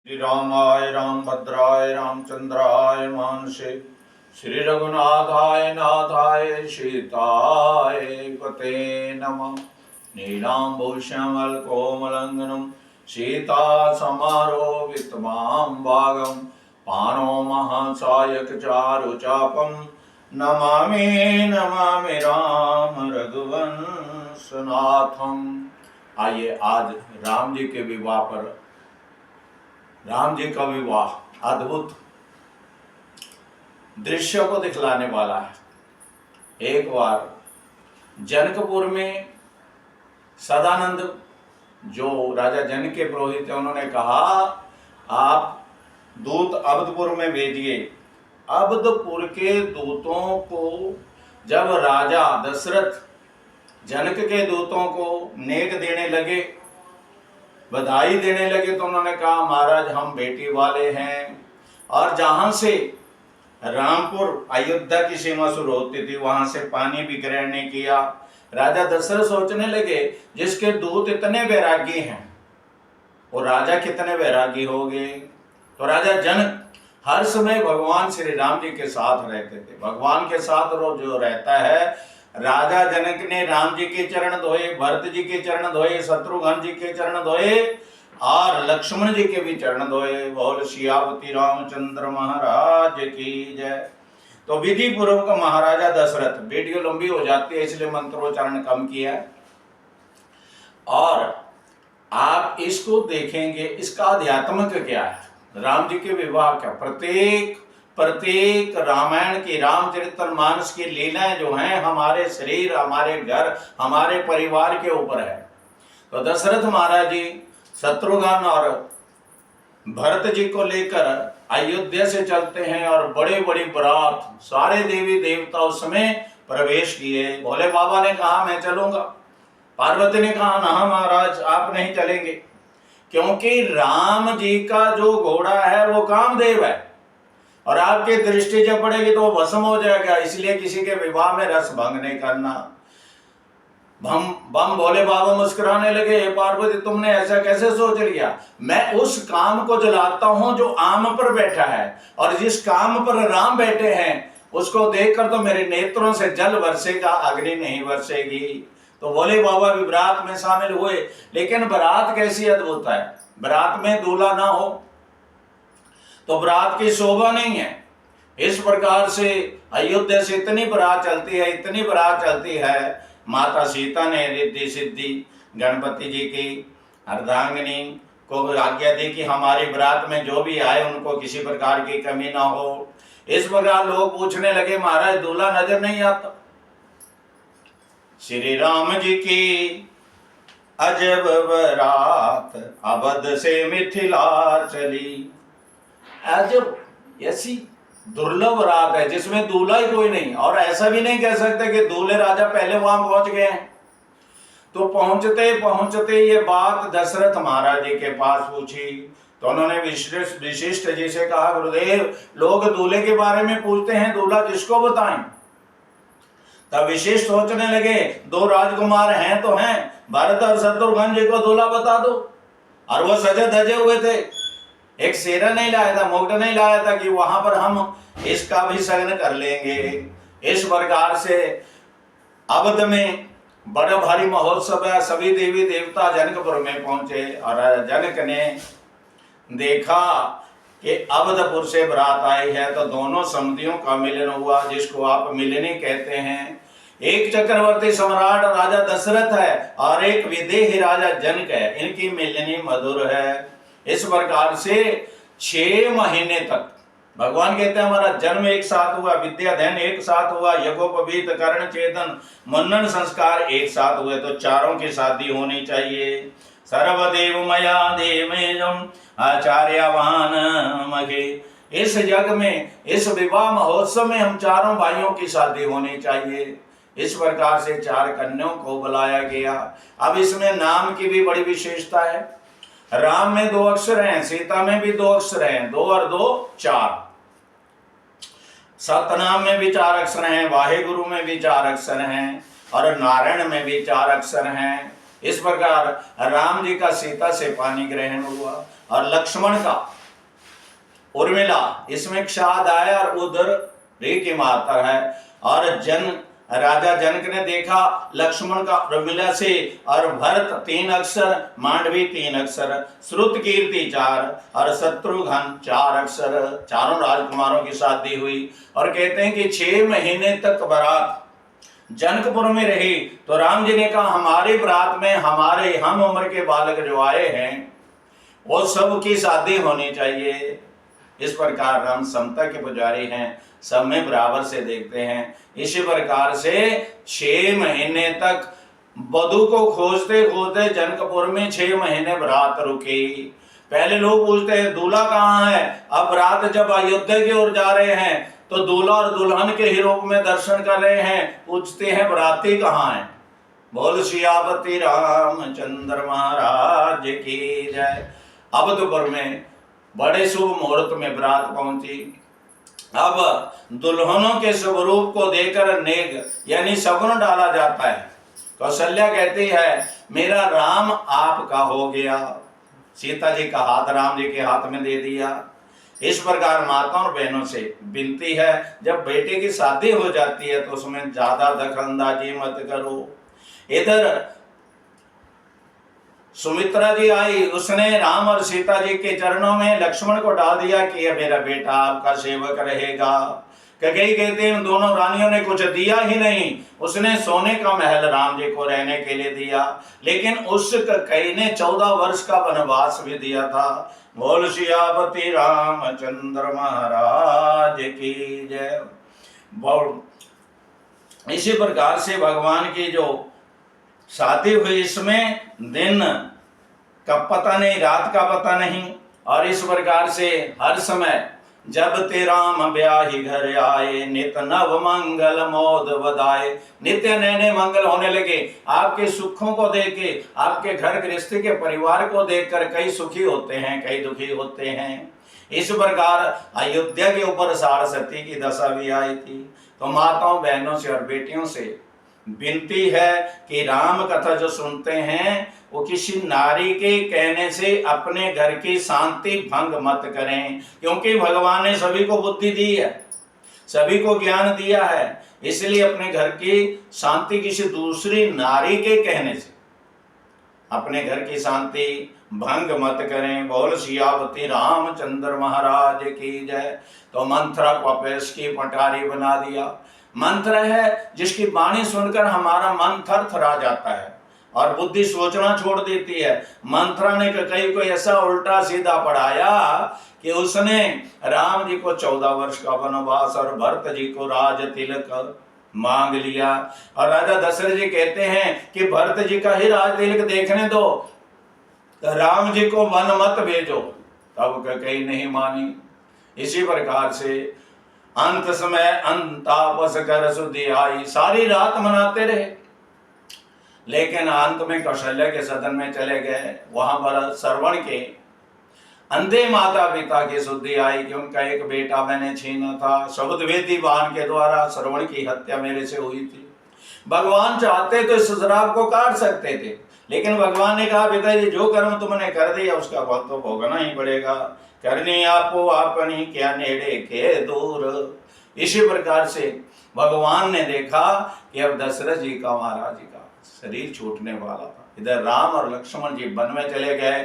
श्री रामाय रामभद्राय रामचंद्राय मानसे श्री रघुनाथाय नाथाय सीताय पते नमः। नीलाम्बुश्यामल कोमलंगनं सीता समारोपित मां भागं पाणो महासायक चारुचापं नमामि नमामि राम रघुवंशनाथम। आइए आज राम जी के विवाह पर, राम जी का विवाह अद्भुत दृश्य को दिखलाने वाला है। एक बार जनकपुर में सदानंद जो राजा जनक के पुरोहित थे, उन्होंने कहा आप दूत अवधपुर में भेजिए। अवधपुर के दूतों को जब राजा दशरथ जनक के दूतों को नेक देने लगे, बधाई देने लगे, तो उन्होंने कहा महाराज हम बेटी वाले हैं। और जहां से रामपुर अयोध्या की सीमा शुरू होती थी वहां से पानी भी ग्रहण नहीं किया। राजा दशरथ सोचने लगे जिसके दूत इतने वैरागी हैं वो राजा कितने वैरागी हो गए। तो राजा जनक हर समय भगवान श्री राम जी के साथ रहते थे। भगवान के साथ जो रहता है, राजा जनक ने राम जी के चरण धोए, भरत जी के चरण धोए, शत्रुघ्न जी के चरण धोए और लक्ष्मण जी के भी चरण धोए। बोल सियापति रामचंद्र महाराज की जय। तो विधि पूर्वक महाराजा दशरथ, वीडियो लंबी हो जाती है इसलिए मंत्रोच्चारण कम किया है। और आप इसको देखेंगे, इसका अध्यात्मक क्या है, राम जी के विवाह का प्रत्येक रामायण की, रामचरितमानस की लीलाएं जो हैं हमारे शरीर, हमारे घर, हमारे परिवार के ऊपर है। तो दशरथ महाराज जी शत्रुघ्न और भरत जी को लेकर अयोध्या से चलते हैं और बड़े बड़ी बारात, सारे देवी देवता उस समय प्रवेश किए। भोले बाबा ने कहा मैं चलूंगा, पार्वती ने कहा ना महाराज आप नहीं चलेंगे, क्योंकि राम जी का जो घोड़ा है वो कामदेव है और आपकी दृष्टि जब पड़ेगी तो वो भस्म हो जाएगा, इसलिए किसी के विवाह में रस भंग नहीं करना। बम भोले बाबा मुस्कुराने लगे, पार्वती तुमने ऐसा कैसे सोच लिया? मैं उस काम को जलाता हूं जो आम पर बैठा है, और जिस काम पर राम बैठे हैं उसको देखकर तो मेरे नेत्रों से जल बरसेगा, अग्नि नहीं बरसेगी। तो भोले बाबा भी बारात में शामिल हुए। लेकिन बारात कैसी अद्भुत है, बारात में दूल्हा ना हो तो बारात की शोभा नहीं है। इस प्रकार से अयोध्या से इतनी बारात चलती है, इतनी बारात चलती है। माता सीता ने रिद्धि सिद्धि गणपति जी की अर्धांगिनी को आज्ञा दी कि हमारी बारात में जो भी आए उनको किसी प्रकार की कमी ना हो। इस प्रकार लोग पूछने लगे महाराज दूल्हा नजर नहीं आता। श्री राम जी की अजब बारात अवध से मिथिला चली। अजब ऐसी दुर्लभ रात है जिसमें दूल्हा ही कोई नहीं, और ऐसा भी नहीं कह सकते कि दूल्हे राजा पहले वहां पहुंच गए हैं। तो पहुंचते पहुंचते ये बात दशरथ महाराज जी के पास पूछी तो उन्होंने विशिष्ट जी से कहा गुरुदेव लोग दूल्हे के बारे में पूछते हैं, दूल्हा किसको बताएं? तब विशिष्ट सोचने लगे दो राजकुमार हैं तो हैं, भरत और शत्रुघ्न जी को दूल्हा बता दो। और वो सजे धजे हुए थे, एक सेरा नहीं लाया था, मुकुट नहीं लाया था कि वहां पर हम इसका भी शगन कर लेंगे। इस प्रकार से अवध में बड़ा भारी महोत्सव है। सभी देवी देवता जनकपुर में पहुंचे और जनक ने देखा कि अवधपुर से बारात आई है, तो दोनों समितियों का मिलन हुआ, जिसको आप मिलनी कहते हैं। एक चक्रवर्ती सम्राट राजा दशरथ है और एक विदेही राजा जनक है, इनकी मिलनी मधुर है। इस प्रकार से 6 महीने तक भगवान कहते हैं हमारा जन्म एक साथ हुआ, विद्याध्ययन एक साथ हुआ, यज्ञोपवीत कर्ण चेतन मुंडन संस्कार एक साथ हुए। तो चारों की शादी होनी चाहिए। सर्वदेव मया देवेयम आचार्यवान मगे। इस यज्ञ में, इस विवाह महोत्सव में हम चारों भाइयों की शादी होनी चाहिए। इस प्रकार से 4 कन्याओं को बुलाया गया। अब इसमें नाम की भी बड़ी विशेषता है। राम में 2 अक्षर हैं, सीता में भी 2 अक्षर हैं, 2 और 2 4। सतनाम में भी 4 अक्षर हैं, वाहे गुरु में भी 4 अक्षर हैं और नारायण में भी 4 अक्षर हैं। इस प्रकार राम जी का सीता से पानी ग्रहण हुआ और लक्ष्मण का उर्मिला, इसमें क्षाद आया और उधर रे की मात्रा है। और राजा जनक ने देखा लक्ष्मण का उर्मिला से, और भरत 3 अक्षर, मांडवी 3 अक्षर, श्रुत कीर्ति 4 और शत्रुघ्न 4 अक्षर, चारों राजकुमारों की शादी हुई। और कहते हैं कि 6 महीने तक बारात जनकपुर में रही। तो राम जी ने कहा हमारी बारात में हमारे हम उम्र के बालक जो आए हैं वो सब की शादी होनी चाहिए। इस प्रकार राम समता के पुजारी हैं, सब में बराबर से देखते हैं। इसी प्रकार से 6 महीने तक वधू को खोजते खोजते जनकपुर में 6 महीने बारात रुकी। पहले लोग पूछते हैं दूल्हा कहाँ है। अब बारात जब अयोध्या की ओर जा रहे हैं तो दूल्हा और दुल्हन के ही रूप में दर्शन कर रहे हैं, पूछते हैं बाराती कहाँ है। बोल सियापति रामचंद्र महाराज की जय। अवधपुर में बड़े शुभ मुहूर्त में बारात पहुंची। अब दुल्हनों के स्वरूप को देकर नेग यानी शगुन डाला जाता है। कौशल्या कहती है मेरा राम आपका हो गया। सीता जी का हाथ राम जी के हाथ में दे दिया। इस प्रकार माताओं और बहनों से विनती है, जब बेटे की शादी हो जाती है तो उसमें ज्यादा दखलंदाजी मत करो। इधर सुमित्रा जी आई, उसने राम और सीता जी के चरणों में लक्ष्मण को डाल दिया कि यह मेरा बेटा आपका सेवक रहेगा। कैकेयी कहते हैं दोनों रानियों ने कुछ दिया ही नहीं, उसने सोने का महल राम जी को रहने के लिए दिया, लेकिन उस कैकेयी ने 14 वर्ष का वनवास भी दिया था। बोल सियापति रामचंद्र महाराज की जय। इसी प्रकार से भगवान की जो शादी हुई इसमें दिन का पता नहीं, रात का पता नहीं। और इस प्रकार से हर समय जब ते राम ब्याही घर आए, नित नव मंगल मोद बधाए। नित्य नए नए मंगल होने लगे। आपके सुखों को देख के, आपके घर गृहस्थी के परिवार को देखकर कई सुखी होते हैं, कई दुखी होते हैं। इस प्रकार अयोध्या के ऊपर सारस्वती की दशा भी आई थी। तो माताओं बहनों से और बेटियों से विनती है कि राम कथा जो सुनते हैं वो किसी नारी के कहने से अपने घर की शांति भंग मत करें, क्योंकि भगवान ने सभी को बुद्धि दी है, सभी को ज्ञान दिया है। इसलिए अपने घर की शांति किसी दूसरी नारी के कहने से अपने घर की शांति भंग मत करें। बोल सियापति रामचंद्र महाराज की जय। तो मंथरा को अपेश की पटारी बना दिया। मंत्र है जिसकी वाणी सुनकर हमारा मन थर थरा जाता है और बुद्धि सोचना छोड़ देती है। मंथरा ने कैकेयी को ऐसा उल्टा सीधा पढ़ाया कि उसने राम जी को 14 वर्ष का वनवास और भरत जी को राज तिलक मांग लिया। और राजा दशरथ जी कहते हैं कि भरत जी का ही राज तिलक देखने दो, राम जी को वन मत भेजो। तब कैकेयी नहीं मानी। इसी प्रकार से अंत समय अंतापस कर सुधि आई, सारी रात मनाते रहे, लेकिन अंत में कौशल्या के सदन में चले गए। वहां पर श्रवण के अंधे माता पिता की शुद्धि आई कि उनका एक बेटा मैंने छीना था। शब्दवेदी बाण के द्वारा श्रवण की हत्या मेरे से हुई थी। भगवान चाहते तो इस श्राप को काट सकते थे, लेकिन भगवान ने कहा पिताजी जो कर्म तुमने कर दिया उसका फल तो भोगना ही पड़ेगा। करनी आपो अपनी क्या नेड़े के दूर। इसी प्रकार से भगवान ने देखा कि अब दशरथ जी का महाराज जी का शरीर छूटने वाला था। इधर राम और लक्ष्मण जी वन में चले गए।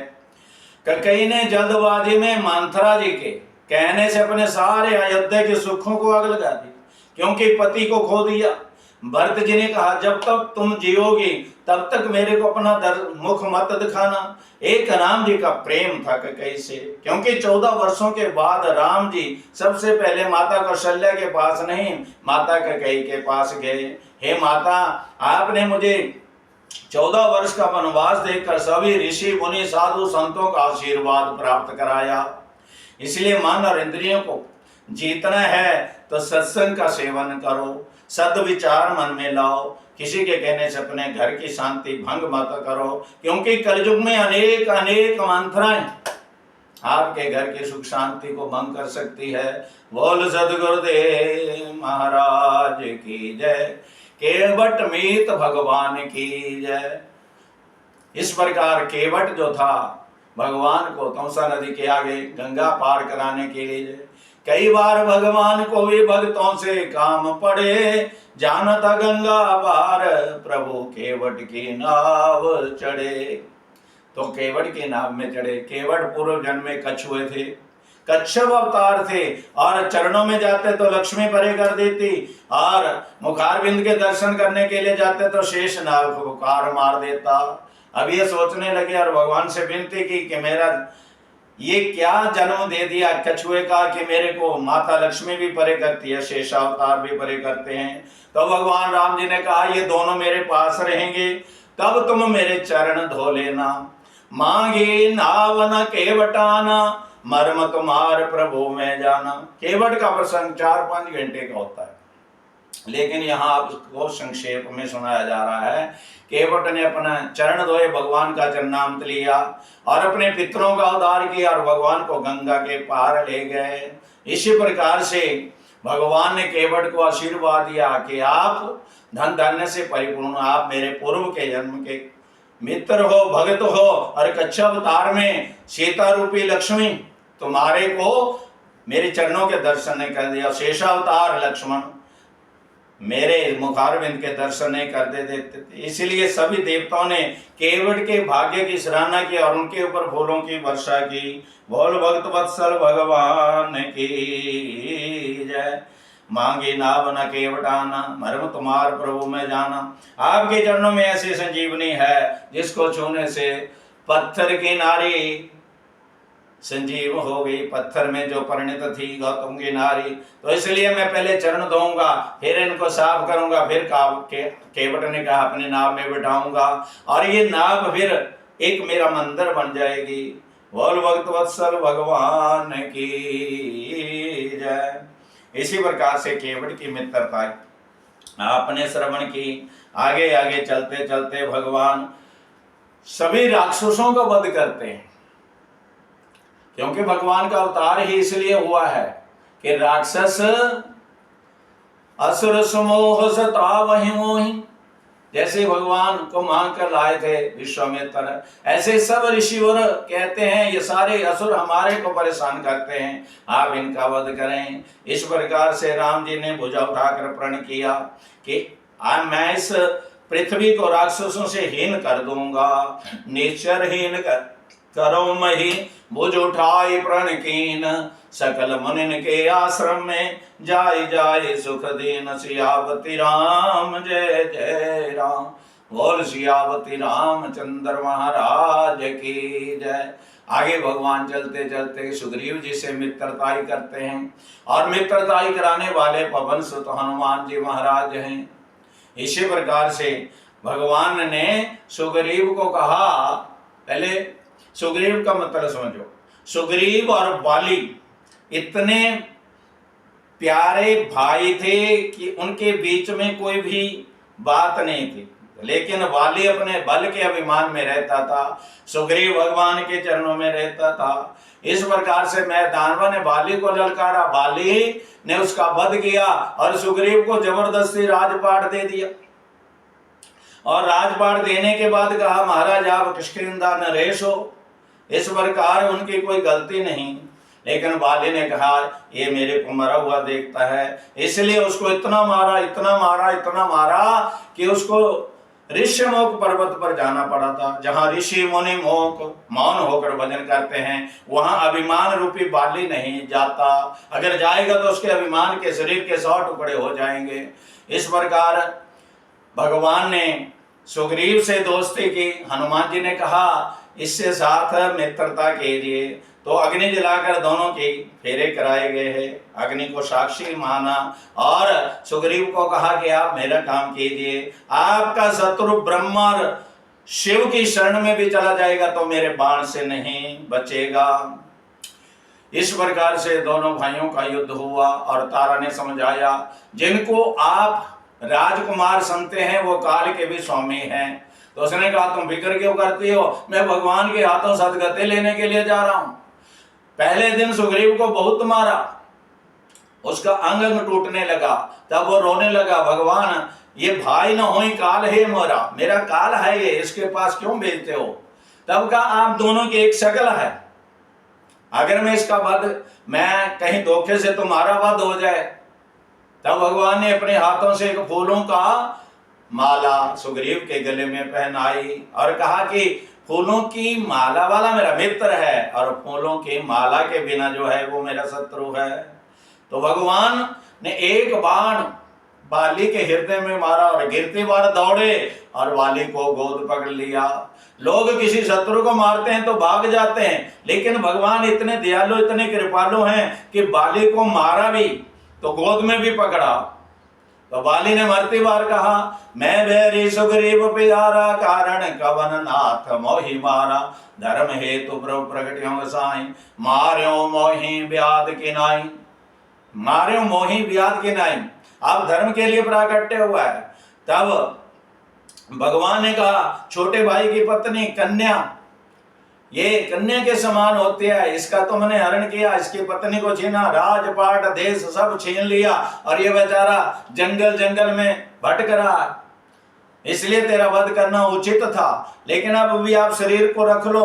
कैकेयी ने जल्दबाजी में मंथरा जी के कहने से अपने सारे अयोध्या के सुखों को आग लगा दी, क्योंकि पति को खो दिया। भरत जी ने कहा जब तक तुम जियोगी तब तक मेरे को अपना मुख मत दिखाना। एक राम जी का प्रेम था कैकेयी से, क्योंकि 14 वर्षों के बाद राम जी सबसे पहले माता कौशल्या के पास नहीं, माता कैकेयी के पास गए। हे माता, आपने मुझे 14 वर्ष का वनवास देखकर सभी ऋषि मुनि साधु संतों का आशीर्वाद प्राप्त कराया। इसलिए मन और इंद्रियों को जीतना है तो सत्संग का सेवन करो, सद्विचार मन में लाओ, किसी के कहने से अपने घर की शांति भंग मत करो, क्योंकि कलयुग में अनेक अनेक मंत्राएं आपके घर की सुख शांति को भंग कर सकती है। बोल सद्गुरुदेव महाराज की जय। केवट मीत भगवान की जय। इस प्रकार केवट जो था भगवान को तमसा नदी के आगे गंगा पार कराने के लिए कई बार भगवान को भी भक्तों से काम पड़े, जानता गंगा पार प्रभु केवट की नाव चढ़े। तो केवट की नाव में चढ़े। केवट पूर्व जन्म में कछुए थे, कच्छप अवतार थे, और चरणों में जाते तो लक्ष्मी परे कर देती, और मुखारविंद के दर्शन करने के लिए जाते तो शेष नाग को कार मार देता। अब ये सोचने लगे और भगवान से विनती की कि मेरा ये क्या जन्म दे दिया कछुए का कि मेरे को माता लक्ष्मी भी परे करती है, शेषावतार भी परे करते हैं। तो भगवान राम जी ने कहा ये दोनों मेरे पास रहेंगे तब तुम मेरे चरण धो लेना। मांगे नाव न केवटाना, मर्म तुम्हार प्रभु में जाना। केवट का प्रसंग 4-5 घंटे का होता है, लेकिन यहाँ आपको संक्षेप में सुनाया जा रहा है। केवट ने अपना चरण धोए, भगवान का चरणामृत लिया और अपने पितरों का उद्धार किया और भगवान को गंगा के पार ले गए। इसी प्रकार से भगवान ने केवट को आशीर्वाद दिया कि आप धन धान्य से परिपूर्ण, आप मेरे पूर्व के जन्म के मित्र हो, भगत हो, और कच्छप अवतार में सीता रूपी लक्ष्मी तुम्हारे को मेरे चरणों के दर्शन नहीं कर दिया। शेषावतार लक्ष्मण मेरे मुखारविंद के दर्शन नहीं कर देते थे, इसलिए सभी देवताओं ने केवट के भाग्य की सराहना की और उनके ऊपर फूलों की वर्षा की। बोल भक्त वत्सल भगवान की जय। मांगी नाव न केवटाना, मर्म तुम्हार प्रभु में जाना। आपके चरणों में ऐसी संजीवनी है जिसको छूने से पत्थर की नारी संजीव हो गई। पत्थर में जो परिणित थी गौतम की नारी, तो इसलिए मैं पहले चरण धोऊंगा, फिर इनको साफ करूंगा, फिर केवट ने कहा अपने नाव में बिठाऊंगा और ये नाव फिर एक मेरा मंदिर बन जाएगी। बोल भक्त वत्सल भगवान की जय। इसी प्रकार से केवट की मित्रता आपने श्रवण की। आगे आगे चलते चलते भगवान सभी राक्षसों का वध करते हैं, क्योंकि भगवान का अवतार ही इसलिए हुआ है कि राक्षस असुर समोह सता वही मोहि, जैसे भगवान को मांग कर लाए थे विश्वामित्र, ऐसे सब ऋषिवर कहते हैं ये सारे असुर हमारे को परेशान करते हैं, आप इनका वध करें। इस प्रकार से राम जी ने भुजा उठाकर प्रण किया कि मैं इस पृथ्वी को राक्षसों से हीन कर दूंगा, निश्चर हीन करो मही। भुज उठाई प्रण कीन, सकल मुनिन के आश्रम में जाय जाय सुख दीन। सियावती राम जय जय राम। बोल सियावती रामचंद्र महाराज की जय। आगे भगवान चलते चलते सुग्रीव जी से मित्रताई करते हैं और मित्रताई कराने वाले पवन सुत हनुमान जी महाराज हैं। इसी प्रकार से भगवान ने सुग्रीव को कहा, पहले सुग्रीव का मतलब समझो। सुग्रीव और बाली इतने प्यारे भाई थे कि उनके बीच में कोई भी बात नहीं थी, लेकिन बाली अपने बल के अभिमान में रहता था, सुग्रीव भगवान के चरणों में रहता था। इस प्रकार से दानव ने बाली को ललकारा, बाली ने उसका वध किया और सुग्रीव को जबरदस्ती राजपाट दे दिया। और राजपाट देने के बाद कहा महाराज आप किष्किंधा नरेश हो, इस प्रकार उनकी कोई गलती नहीं। लेकिन बाली ने कहा ये मेरे को मरा हुआ देखता है, इसलिए उसको इतना मारा इतना मारा इतना मारा कि उसको ऋष्यमुख पर्वत पर जाना पड़ा था, जहाँ ऋषि मुनि मौन होकर भजन करते हैं। वहां अभिमान रूपी बाली नहीं जाता, अगर जाएगा तो उसके अभिमान के शरीर के 100 टुकड़े हो जाएंगे। इस प्रकार भगवान ने सुग्रीव से दोस्ती की। हनुमान जी ने कहा इससे साथ मित्रता कीजिए, तो अग्नि जलाकर दोनों के फेरे कराए गए हैं। अग्नि को साक्षी माना और सुग्रीव को कहा कि आप मेरा काम कीजिए, आपका शत्रु ब्रह्मा शिव की शरण में भी चला जाएगा तो मेरे बाण से नहीं बचेगा। इस प्रकार से दोनों भाइयों का युद्ध हुआ और तारा ने समझाया जिनको आप राजकुमार समझते हैं वो काल के भी स्वामी हैं। तो उसने कहा तुम फिक्र क्यों करती हो, मैं भगवान के हाथों सदगति लेने के लिए जा रहा हूं। पहले दिन सुग्रीव को बहुत मारा, उसका अंग अंग टूटने लगा, तब वो रोने लगा, भगवान ये भाई न होई काल है मोरा, मेरा काल है ये, इसके पास क्यों भेजते हो? तब कहा आप दोनों की एक शक्ल है, अगर मैं इसका वध, मैं कहीं धोखे से तुम्हारा वध हो जाए। तब भगवान ने अपने हाथों से एक फूलों का माला सुग्रीव के गले में पहनाई और कहा कि फूलों की माला वाला मेरा मित्र है और फूलों की माला के बिना जो है वो मेरा शत्रु है। तो भगवान ने एक बाण बाली के हृदय में मारा और गिरते बार दौड़े और बाली को गोद पकड़ लिया। लोग किसी शत्रु को मारते हैं तो भाग जाते हैं, लेकिन भगवान इतने दयालु, इतने कृपालु हैं कि बाली को मारा भी तो गोद में भी पकड़ा। तो बाली ने मरती बार कहा, मैं बैरी सुग्रीव प्यारा, कारण कवन नाथ मोहि मारा, धर्म हेतु प्रभु प्रगट्यो गोसाई, मार्यो मोहि व्याध किनाई, मार्यो मोहि व्याध किनाई। अब धर्म के लिए प्राकट्य हुआ है। तब भगवान ने कहा, छोटे भाई की पत्नी कन्या, ये कन्या के समान होती है, इसका तुमने हरण किया, इसकी पत्नी को छीना, राजपाट देश सब छीन लिया और ये बेचारा जंगल जंगल में भटक रहा, इसलिए तेरा वध करना उचित था, लेकिन अब भी आप शरीर को रख लो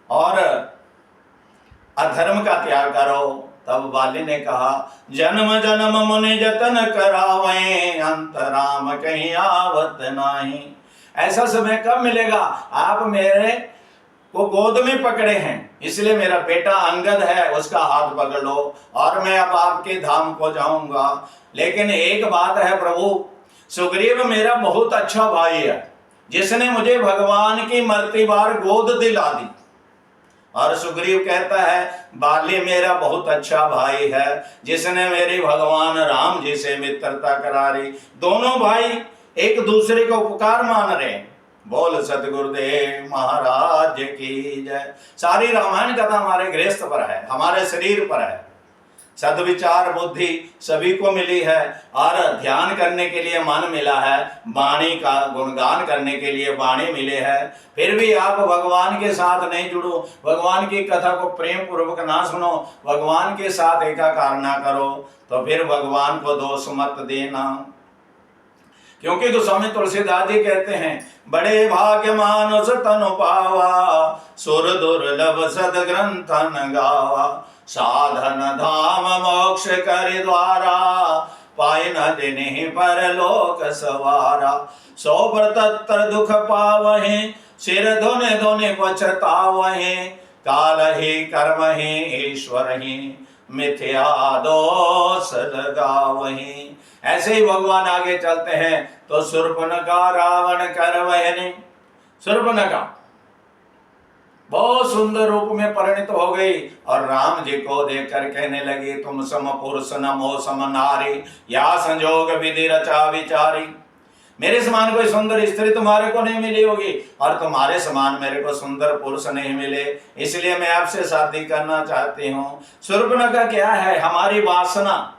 और अधर्म का त्याग करो। तब बाली ने कहा, जन्म जन्म मुनि जतन करावे, अंतराम कहीं आवत नहीं। ऐसा समय कब मिलेगा? आप मेरे को गोद में पकड़े हैं, इसलिए मेरा बेटा अंगद है, उसका हाथ पकड़ लो और मैं अब आपके धाम को जाऊंगा। लेकिन एक बात है प्रभु, सुग्रीव मेरा बहुत अच्छा भाई है, जिसने मुझे भगवान की मरती बार गोद दिला दी। और सुग्रीव कहता है, बाली मेरा बहुत अच्छा भाई है, जिसने मेरी भगवान राम जी से मित्रता करारी। दोनों भाई एक दूसरे को उपकार मान रहे हैं। बोल सतगुरुदेव महाराज की जय। सारी रामायण कथा हमारे गृहस्थ पर है, हमारे शरीर पर है। सद्विचार बुद्धि सभी को मिली है और ध्यान करने के लिए मन मिला है, वाणी का गुणगान करने के लिए वाणी मिले है। फिर भी आप भगवान के साथ नहीं जुड़ो, भगवान की कथा को प्रेम पूर्वक ना सुनो, भगवान के साथ एकाकार ना करो, तो फिर भगवान को दोष मत देना। क्योंकि गोस्वामी तुलसीदास जी कहते हैं, बड़े भाग्य मानुष तनु पावा, सुर दुर्लभ सद ग्रंथन गावा, साधन धाम मोक्ष कर द्वारा, पाय न दिने परलोक सवारा। 100 दुख पावहे, सिर धोने धोने पछतावहे, काल ही कर्म ही ईश्वर ही, मिथ्या दोष लगावही। ऐसे ही भगवान आगे चलते हैं तो शूर्पणखा रावण करवहनि। शूर्पणखा बहुत सुंदर रूप में परिणित हो गई और राम जी को देखकर कहने लगी, तुम सम पुरुष न मोह सम नारी, या संजोग विधि रचा विचारी। मेरे समान कोई सुंदर स्त्री तुम्हारे को नहीं मिली होगी और तुम्हारे समान मेरे को सुंदर पुरुष नहीं मिले, इसलिए मैं आपसे शादी करना चाहती हूँ। शूर्पणखा क्या है? हमारी वासना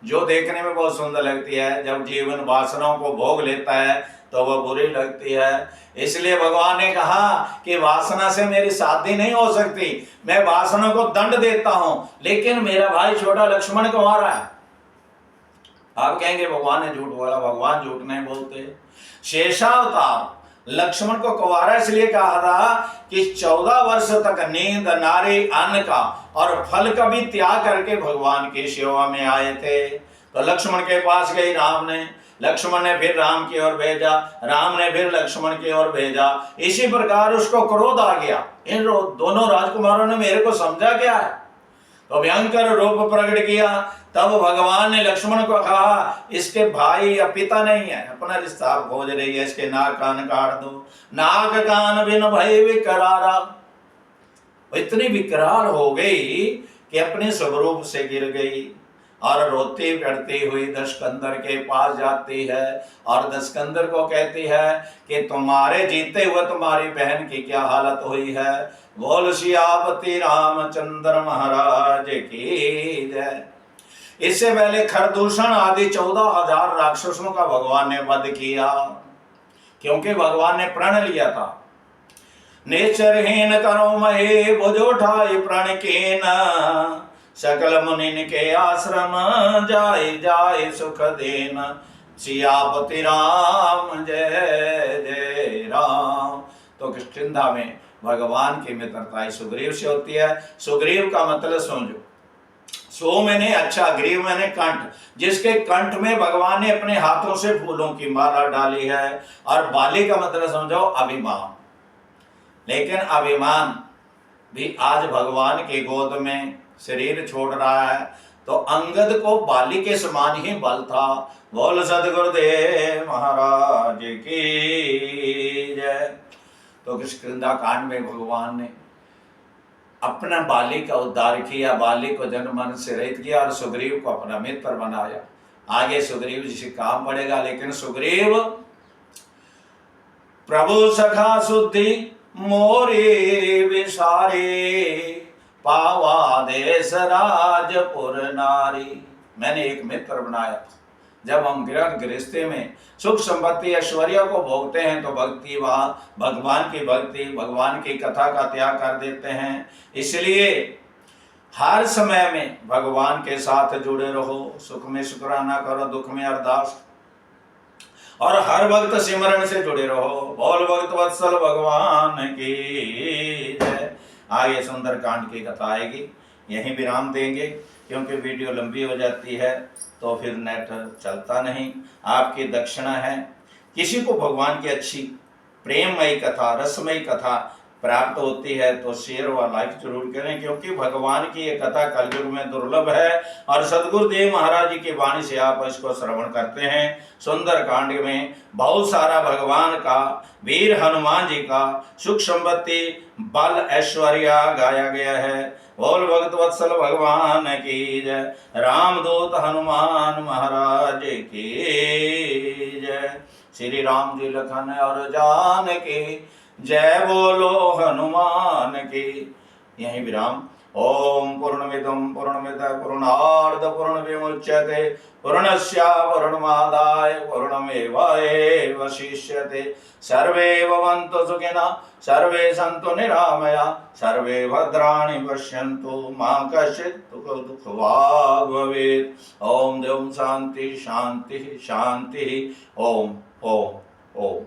जो देखने में बहुत सुंदर लगती है, जब जीवन वासनाओं को भोग लेता है तो वह बुरी लगती है। इसलिए भगवान ने कहा कि वासना से मेरी शादी नहीं हो सकती, मैं वासना को दंड देता हूं, लेकिन मेरा भाई छोटा लक्ष्मण को मारा है। आप कहेंगे भगवान ने झूठ बोला, भगवान झूठ नहीं बोलते। शेषावतार लक्ष्मण को कुंवारा इसलिए कहा था कि 14 वर्ष तक नींद, नारी, अन्न का और फल का भी त्याग करके भगवान की सेवा में आए थे। तो लक्ष्मण के पास गई राम ने, लक्ष्मण ने फिर राम की ओर भेजा, राम ने फिर लक्ष्मण की ओर भेजा। इसी प्रकार उसको क्रोध आ गया, इन दोनों राजकुमारों ने मेरे को समझा क्या है, तो भयंकर रूप प्रकट किया। तब भगवान ने लक्ष्मण को कहा, इसके भाई या पिता नहीं है, अपना रिश्ता खोज रही है, इसके नाक कान काट दो। नाक कान बिन भय विकरारा, इतनी विकराल हो गई कि अपने स्वरूप से गिर गई और रोती करती हुई दशकंदर के पास जाती है और दशकंदर को कहती है कि तुम्हारे जीते हुए तुम्हारी बहन की क्या हालत हुई है। बोल सियापति रामचंद्र महाराज की जय। इससे पहले खरदूषण आदि 14,000 राक्षसों का भगवान ने वध किया, क्योंकि भगवान ने प्रण लिया था, नेचरहीन करो महे भुज उठाए प्रण कीन, सकल मुनिन के आश्रम जाए जाए सुख देन, सियापति राम जय जय राम। तो किष्किंधा में भगवान की मित्रता सुग्रीव से होती है। सुग्रीव का मतलब समझो, सो मैंने अच्छा, ग्रीव मैंने कंठ, जिसके कंठ में भगवान ने अपने हाथों से फूलों की माला डाली है। और बाली का मतलब समझो अभिमान। लेकिन अभिमान भी आज भगवान की गोद में शरीर छोड़ रहा है। तो अंगद को बाली के समान ही बल था। बोल सदगुरुदेव महाराज की जय। तो किष्किंधा कांड में भगवान ने अपना बाली का उद्धार किया, बाली को जन मन से रहित किया और सुग्रीव को अपना मित्र बनाया। आगे सुग्रीव जी से काम पड़ेगा, लेकिन सुग्रीव प्रभु सखा शुद्धि मोरे विसारे, पावा देश राजपुर नारी। मैंने एक मित्र बनाया था। जब हम गृहस्थी में सुख संपत्ति ऐश्वर्य को भोगते हैं तो भक्ति वहां भगवान की भक्ति, भगवान की कथा का त्याग कर देते हैं। इसलिए हर समय में भगवान के साथ जुड़े रहो। सुख में शुक्राना करो, दुख में अरदास, और हर वक्त सिमरन से जुड़े रहो। बोल भक्त वत्सल भगवान की जय। आगे सुंदर कांड की कथा आएगी, यहीं विराम देंगे क्योंकि वीडियो लंबी हो जाती है तो फिर नेट चलता नहीं। आपकी दक्षिणा है। किसी को भगवान की अच्छी प्रेममयी कथा, रसमयी कथा प्राप्त होती है तो शेयर व लाइक जरूर करें, क्योंकि भगवान की ये कथा कलयुग में दुर्लभ है और सदगुरुदेव महाराज जी की वाणी से आप इसको श्रवण करते हैं। सुंदर कांड में बहुत सारा भगवान का, वीर हनुमान जी का सुख संपत्ति बल ऐश्वर्य गाया गया है। बोल भक्त वत्सल भगवान की जय। रामदूत हनुमान महाराज की जय। श्री राम जी लखन और जानकी जय बोलो हनुमान की। यहीं विराम। ओम पूर्णमिदं पूर्णमिदं पूर्णार्ध पूर्णमिदमुच्यते पूर्णस्य पूर्णमादाय पूर्णमेवावशिष्यते। सर्वे भवन्तु सुखिनः, सर्वे सन्तु निरामया, सर्वे भद्राणि पश्यन्तु मा कश्चित् दुःखभाग् भवेत्। ओम देव शांति शांति शांति। ओम ओम ओम।